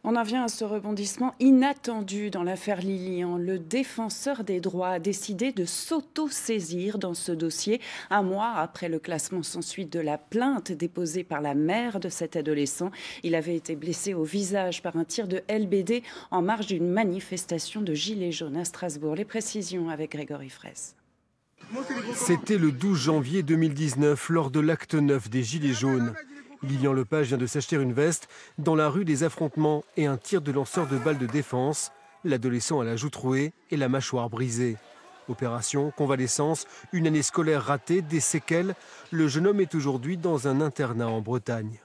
On en vient à ce rebondissement inattendu dans l'affaire Lilian. Le défenseur des droits a décidé de s'auto-saisir dans ce dossier, un mois après le classement sans suite de la plainte déposée par la mère de cet adolescent. Il avait été blessé au visage par un tir de LBD en marge d'une manifestation de Gilets jaunes à Strasbourg. Les précisions avec Grégory Fraisse. C'était le 12 janvier 2019, lors de l'acte 9 des Gilets jaunes. Lilian Lepage vient de s'acheter une veste. Dans la rue, des affrontements et un tir de lanceur de balles de défense. L'adolescent a la joue trouée et la mâchoire brisée. Opération, convalescence, une année scolaire ratée, des séquelles. Le jeune homme est aujourd'hui dans un internat en Bretagne.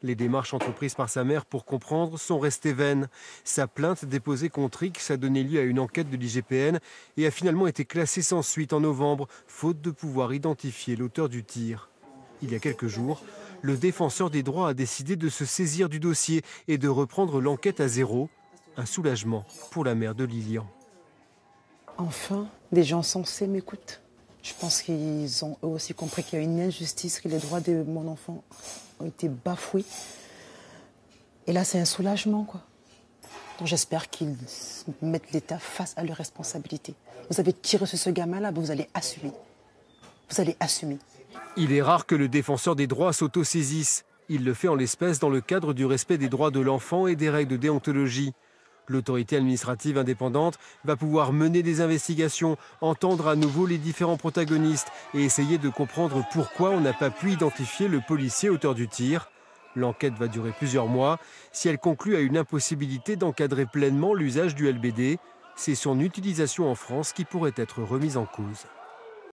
Les démarches entreprises par sa mère pour comprendre sont restées vaines. Sa plainte déposée contre X a donné lieu à une enquête de l'IGPN et a finalement été classée sans suite en novembre, faute de pouvoir identifier l'auteur du tir. Il y a quelques jours, le défenseur des droits a décidé de se saisir du dossier et de reprendre l'enquête à zéro. Un soulagement pour la mère de Lilian. Enfin, des gens sensés m'écoutent. Je pense qu'ils ont eux aussi compris qu'il y a une injustice, que les droits de mon enfant ont été bafoués. Et là, c'est un soulagement, quoi. Donc j'espère qu'ils mettent l'État face à leurs responsabilités. Vous avez tiré sur ce gamin-là, vous allez assumer. Vous allez assumer. Il est rare que le défenseur des droits s'autosaisisse. Il le fait en l'espèce dans le cadre du respect des droits de l'enfant et des règles de déontologie. L'autorité administrative indépendante va pouvoir mener des investigations, entendre à nouveau les différents protagonistes et essayer de comprendre pourquoi on n'a pas pu identifier le policier auteur du tir. L'enquête va durer plusieurs mois. Si elle conclut à une impossibilité d'encadrer pleinement l'usage du LBD, c'est son utilisation en France qui pourrait être remise en cause.